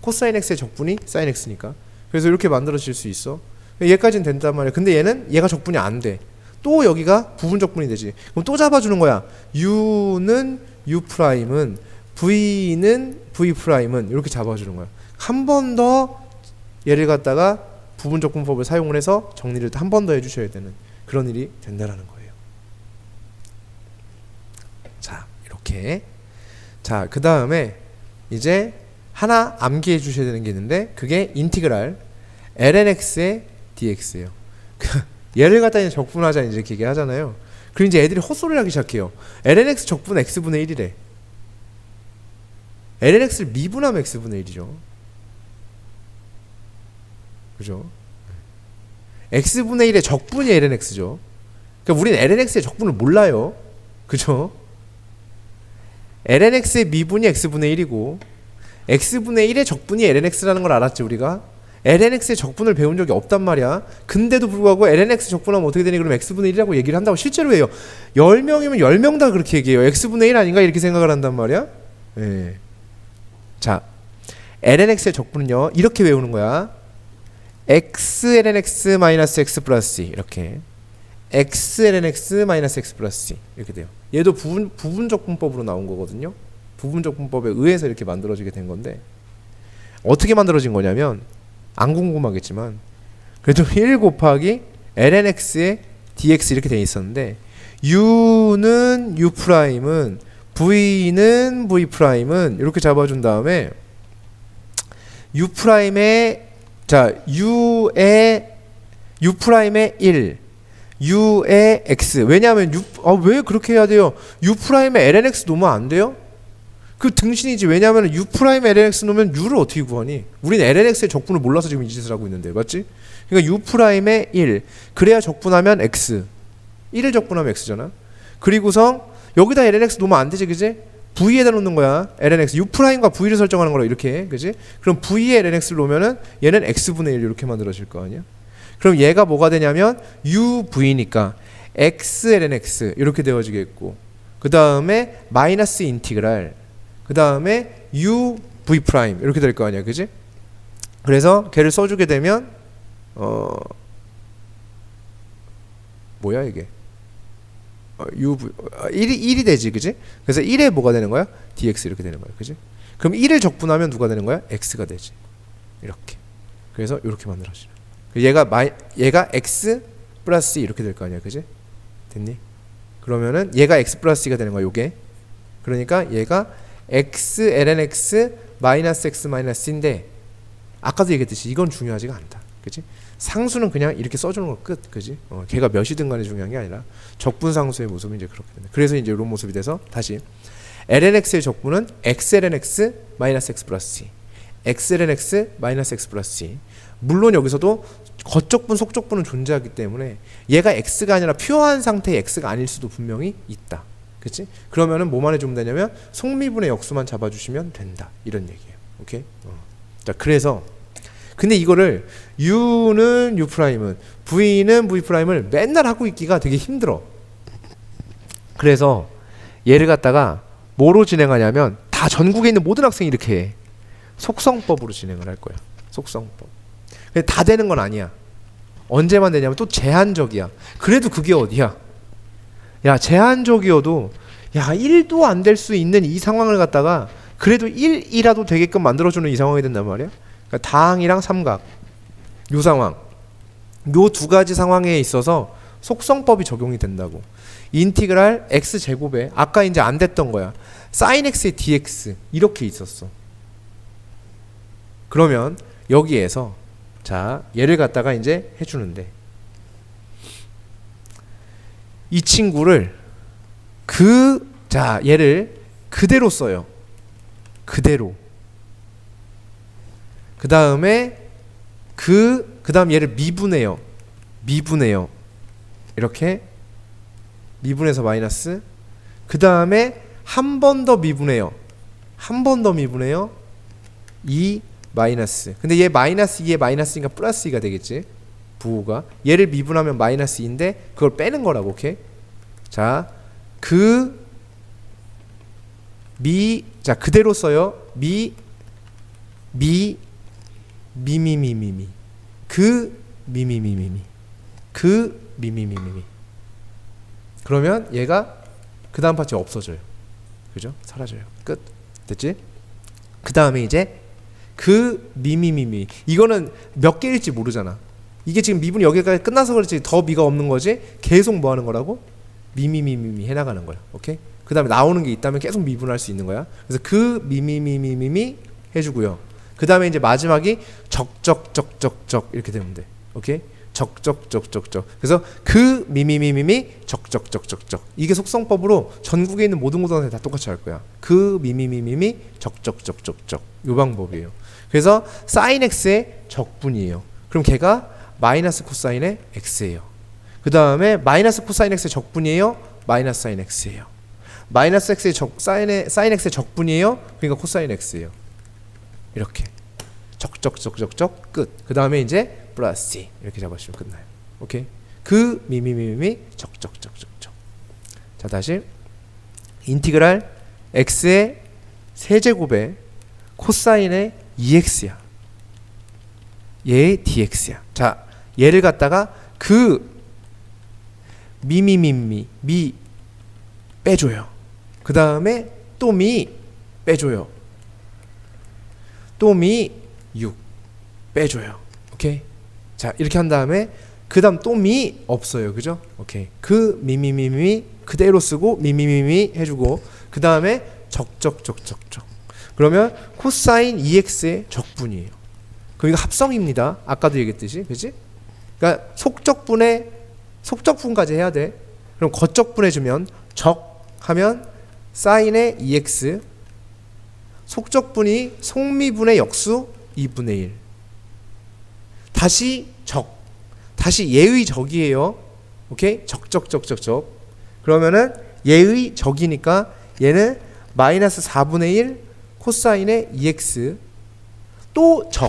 Speaker 1: 코사인 x의 적분이 sin x니까. 그래서 이렇게 만들어질 수 있어. 얘까지는 된단 말이야. 근데 얘는 얘가 적분이 안 돼. 또 여기가 부분적분이 되지. 그럼 또 잡아주는 거야. u는 u 프라임은 v는 v 프라임은 이렇게 잡아주는 거야. 한 번 더 얘를 갖다가 부분적분법을 사용을 해서 정리를 한 번 더 해주셔야 되는 그런 일이 된다라는 거예요. 자, 이렇게. 자, 그 다음에 이제 하나 암기해 주셔야 되는 게 있는데 그게 인티그랄 lnx의 dx예요. 얘를 갖다 이제 적분하자 이렇게 얘기하잖아요. 그리고 이제 애들이 헛소리를 하기 시작해요. lnx 적분 x분의 1이래. lnx를 미분하면 x분의 1이죠. 그죠? x분의 1의 적분이 lnx죠. 그러니까 우리는 lnx의 적분을 몰라요. 그죠? lnx의 미분이 x분의 1이고 x분의 1의 적분이 lnx라는 걸 알았지 우리가? lnx의 적분을 배운 적이 없단 말이야. 근데도 불구하고 lnx 적분하면 어떻게 되니? 그럼 x분의 1이라고 얘기를 한다고 실제로 해요. 10명이면 10명 다 그렇게 얘기해요. x분의 1 아닌가? 이렇게 생각을 한단 말이야. 예. 자, lnx의 적분은요 이렇게 외우는 거야. x lnx 마이너스 x 플러스 이렇게 x lnx 마이너스 x 플러스 이렇게 돼요. 얘도 부분적분법으로 나온 거거든요. 부분적분법에 의해서 이렇게 만들어지게 된 건데 어떻게 만들어진 거냐면 안 궁금하겠지만 그래도 1 곱하기 lnx의 dx 이렇게 돼 있었는데 u는 u 프라임은 v는 v 프라임은 이렇게 잡아준 다음에 u 프라임의 자 u의 u 프라임의 1 u의 x. 왜냐하면 왜 그렇게 해야 돼요? u'에 lnx 놓으면 안 돼요? 그 등신이지. 왜냐하면 u'에 lnx 놓으면 u를 어떻게 구하니? 우리는 lnx의 적분을 몰라서 지금 이 짓을 하고 있는데, 맞지? 그러니까 u'에 1. 그래야 적분하면 x. 1을 적분하면 x잖아. 그리고선 여기다 lnx 놓으면 안 되지, 그지? v에다 놓는 거야. lnx. u'과 v를 설정하는 거라 이렇게, 그지? 그럼 v에 lnx를 놓으면은 얘는 x분의 1 이렇게 만들어질 거 아니야? 그럼 얘가 뭐가 되냐면 uv니까 x lnx 이렇게 되어지겠고, 그 다음에 마이너스 인티그랄, 그 다음에 uv 프라임 이렇게 될 거 아니야, 그지? 그래서 걔를 써주게 되면 뭐야 이게? uv 1이 되지, 그지? 그래서 1에 뭐가 되는 거야? dx 이렇게 되는 거야, 그지? 그럼 1을 적분하면 누가 되는 거야? x가 되지. 이렇게. 그래서 이렇게 만들어지는. 얘가 x 플러스 이렇게 될 거 아니야, 그지? 됐니? 그러면은 얘가 x 플러스 2가 되는 거야, 요게. 그러니까 얘가 x lnx 마이너스 x 마이너스인데, 아까도 얘기했듯이 이건 중요하지가 않다, 그지? 상수는 그냥 이렇게 써주는 거 끝, 그지? 걔가 몇이든 간에 중요한 게 아니라 적분상수의 모습이 이제 그렇게 된다. 그래서 이제 이런 모습이 돼서 다시 lnx의 적분은 x lnx 마이너스 x 플러스 2, x lnx 마이너스 x 플러스 2. 물론 여기서도 겉적분 속적분은 존재하기 때문에 얘가 x가 아니라 퓨어한 상태의 x가 아닐 수도 분명히 있다, 그치? 그러면은 뭐만 해주면 되냐면 속미분의 역수만 잡아주시면 된다, 이런 얘기예요. 오케이? 자, 그래서 근데 이거를 u는 u 프라임은 v는 v 프라임을 맨날 하고 있기가 되게 힘들어. 그래서 얘를 갖다가 뭐로 진행하냐면 다 전국에 있는 모든 학생이 이렇게 해. 속성법으로 진행을 할 거야. 속성법. 근데 다 되는 건 아니야. 언제만 되냐면 또 제한적이야. 그래도 그게 어디야? 야, 제한적이어도 야 1도 안 될 수 있는 이 상황을 갖다가 그래도 1이라도 되게끔 만들어주는 이 상황이 된단 말이야. 그러니까 다항이랑 삼각 요 상황, 요 두 가지 상황에 있어서 속성법이 적용이 된다고. 인티그랄 x 제곱에 아까 이제 안 됐던 거야. sin x의 dx 이렇게 있었어. 그러면 여기에서 자 얘를 갖다가 이제 해주는데 이 친구를 자 얘를 그대로 써요. 그대로. 그 다음에 그 다음 얘를 미분해요. 미분해요. 이렇게 미분해서 마이너스. 그 다음에 한 번 더 미분해요. 한 번 더 미분해요. 2 마이너스. 근데 얘 마이너스 2에 마이너스니까 플러스 2가 되겠지. 부호가. 얘를 미분하면 마이너스 2인데 그걸 빼는 거라고. 오케이? 자, 자, 그대로 써요. 미미미미미. 미미미미미. 그러면 얘가 그 다음 파트 없어져요. 그죠? 사라져요. 끝. 됐지? 그 다음에 이제 미미미미. 이거는 몇 개일지 모르잖아. 이게 지금 미분이 여기까지 끝나서 그렇지 더 미가 없는 거지. 계속 뭐 하는 거라고? 미미미미미 해나가는 거야. 오케이? 그 다음에 나오는 게 있다면 계속 미분할 수 있는 거야. 그래서 미미미미미 해주고요. 그 다음에 이제 마지막이 적적적적적 이렇게 되면 돼. 오케이? 적적적적적. 그래서 미미미미미 적적적적적. 이게 속성법으로 전국에 있는 모든 고등학생 다 똑같이 할 거야. 미미미미미 적적적적적. 이 방법이에요. 그래서 sin x의 적분이에요. 그럼 걔가 마이너스 코사인의 x예요. 그 다음에 마이너스 코사인 x의 적분이에요. 마이너스 사인 x예요. 마이너스 x의 사인 x의 적분이에요. 그러니까 코사인 x예요. 이렇게 적적적적적 끝. 그 다음에 이제 플러스 이렇게 잡아주시면 끝나요. 오케이? 미미미미 적적적적적. 자, 다시 인티그랄 x의 세제곱에 코사인의 2x야. 얘의 dx야. 자, 얘를 갖다가 미미미미 미 빼줘요. 그 다음에 또 미 빼줘요. 또 미 6 빼줘요. 오케이? 자, 이렇게 한 다음에 그 다음 또 미 없어요. 그죠? 오케이. 미미미미 그대로 쓰고 미미미미 해주고 그 다음에 적적적적적. 그러면 코사인 2x의 적분이에요. 그럼 이거 합성입니다. 아까도 얘기했듯이. 그치? 그러니까 속적분의 속적분까지 해야 돼. 그럼 겉적분해주면 적 하면 사인의 2x, 속적분이 속미분의 역수 2분의 1. 다시 적, 다시 얘의 적이에요. 오케이? 적적적적적. 그러면은 얘의 적이니까 얘는 마이너스 4분의 1 코사인의 2x, 또 적,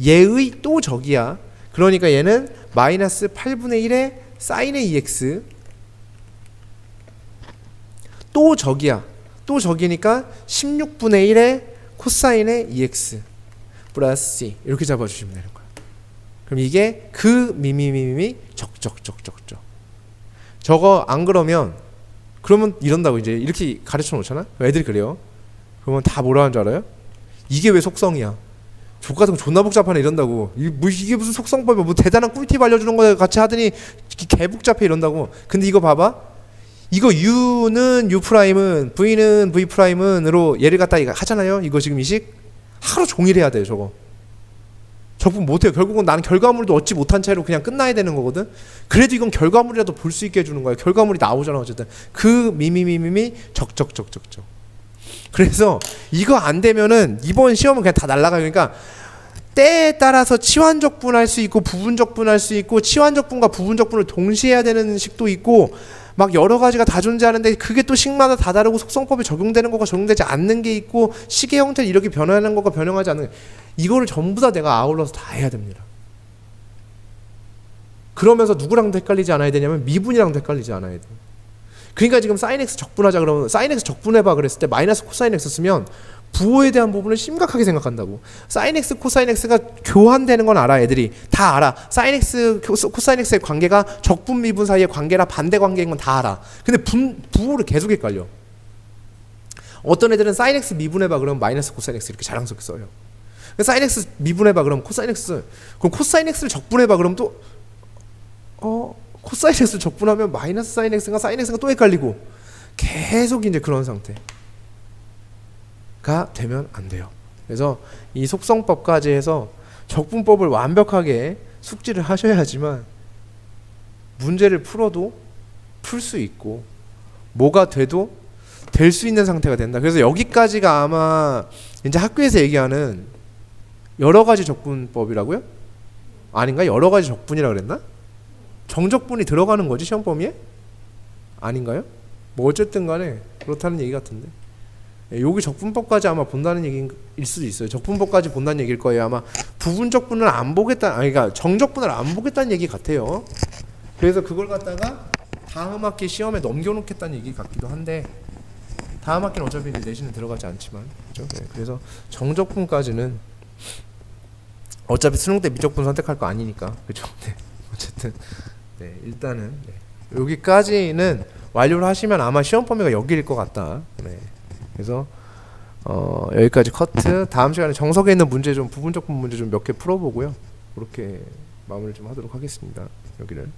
Speaker 1: 얘의 또 적이야. 그러니까 얘는 마이너스 8분의 1의 사인의 2x, 또 적이야. 또 적이니까 16분의 1의 코사인의 2x 플러스 c. 이렇게 잡아주시면 되는 거야. 그럼 이게 그 미미미미 적적적적적. 저거 안 그러면 이런다고 이제 이렇게 가르쳐 놓잖아. 애들이 그래요. 그러면 다 뭐라 하는 줄 알아요? 이게 왜 속성이야? 족 같은 거 존나 복잡하네 이런다고. 이게 무슨 속성법이야? 뭐 대단한 꿀팁 알려주는 거 같이 하더니 개 복잡해 이런다고. 근데 이거 봐봐. 이거 u는 u'은 v는 v'은으로 얘를 갖다 하잖아요. 이거 지금 이식 하루 종일 해야 돼요. 저거 적분 못해요. 결국은 나는 결과물도 얻지 못한 채로 그냥 끝나야 되는 거거든. 그래도 이건 결과물이라도 볼 수 있게 해주는 거야. 결과물이 나오잖아. 어쨌든 그 미미미미미 적적적적적. 그래서 이거 안 되면은 이번 시험은 그냥 다 날라가요. 그러니까 때에 따라서 치환적분할 수 있고 부분적분할 수 있고 치환적분과 부분적분을 동시에 해야 되는 식도 있고 막 여러 가지가 다 존재하는데 그게 또 식마다 다 다르고 속성법이 적용되는 거가 적용되지 않는 게 있고 식의 형태를 이렇게 변화하는 거가 변형하지 않는 이거를 전부 다 내가 아울러서 다 해야 됩니다. 그러면서 누구랑도 헷갈리지 않아야 되냐면 미분이랑도 헷갈리지 않아야 돼. 그러니까 지금 sin x 적분하자 그러면 sin x 적분해봐 그랬을 때 마이너스 코사인 x 쓰면 부호에 대한 부분을 심각하게 생각한다고. sin x 코사인 x가 교환되는 건 알아. 애들이 다 알아. sin x 코사인 x의 관계가 적분 미분 사이의 관계라 반대 관계인 건 다 알아. 근데 부호를 계속 헷갈려. 어떤 애들은 sin x 미분해봐 그러면 마이너스 코사인 x 이렇게 자랑스럽게 써요. sin x 미분해봐 그러면 코사인 x, 그럼 코사인 x를 적분해봐 그러면 또 코사인 x를 적분하면 마이너스 사인 x가 사인 x가 또 헷갈리고 계속 이제 그런 상태가 되면 안 돼요. 그래서 이 속성법까지 해서 적분법을 완벽하게 숙지를 하셔야지만 문제를 풀어도 풀 수 있고 뭐가 돼도 될 수 있는 상태가 된다. 그래서 여기까지가 아마 이제 학교에서 얘기하는 여러 가지 적분법이라고요? 아닌가? 여러 가지 적분이라 그랬나? 정적분이 들어가는 거지 시험 범위에? 아닌가요? 뭐 어쨌든 간에 그렇다는 얘기 같은데 여기 적분법까지 아마 본다는 얘기일 수도 있어요. 적분법까지 본다는 얘기일 거예요. 아마 부분적분을 안 보겠다, 그러니까 정적분을 안 보겠다는 얘기 같아요. 그래서 그걸 갖다가 다음 학기 시험에 넘겨놓겠다는 얘기 같기도 한데 다음 학기는 어차피 이제 내신에 들어가지 않지만 그렇죠? 네, 그래서 정적분까지는 어차피 수능 때 미적분 선택할 거 아니니까 그렇죠? 네, 어쨌든 네, 일단은 네. 여기까지는 완료를 하시면 아마 시험 범위가 여기일 것 같다. 네. 그래서 여기까지 커트. 다음 시간에 정석에 있는 문제 좀 부분적 문제 좀 몇 개 풀어보고요. 그렇게 마무리 좀 하도록 하겠습니다. 여기를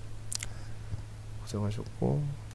Speaker 1: 고생하셨고.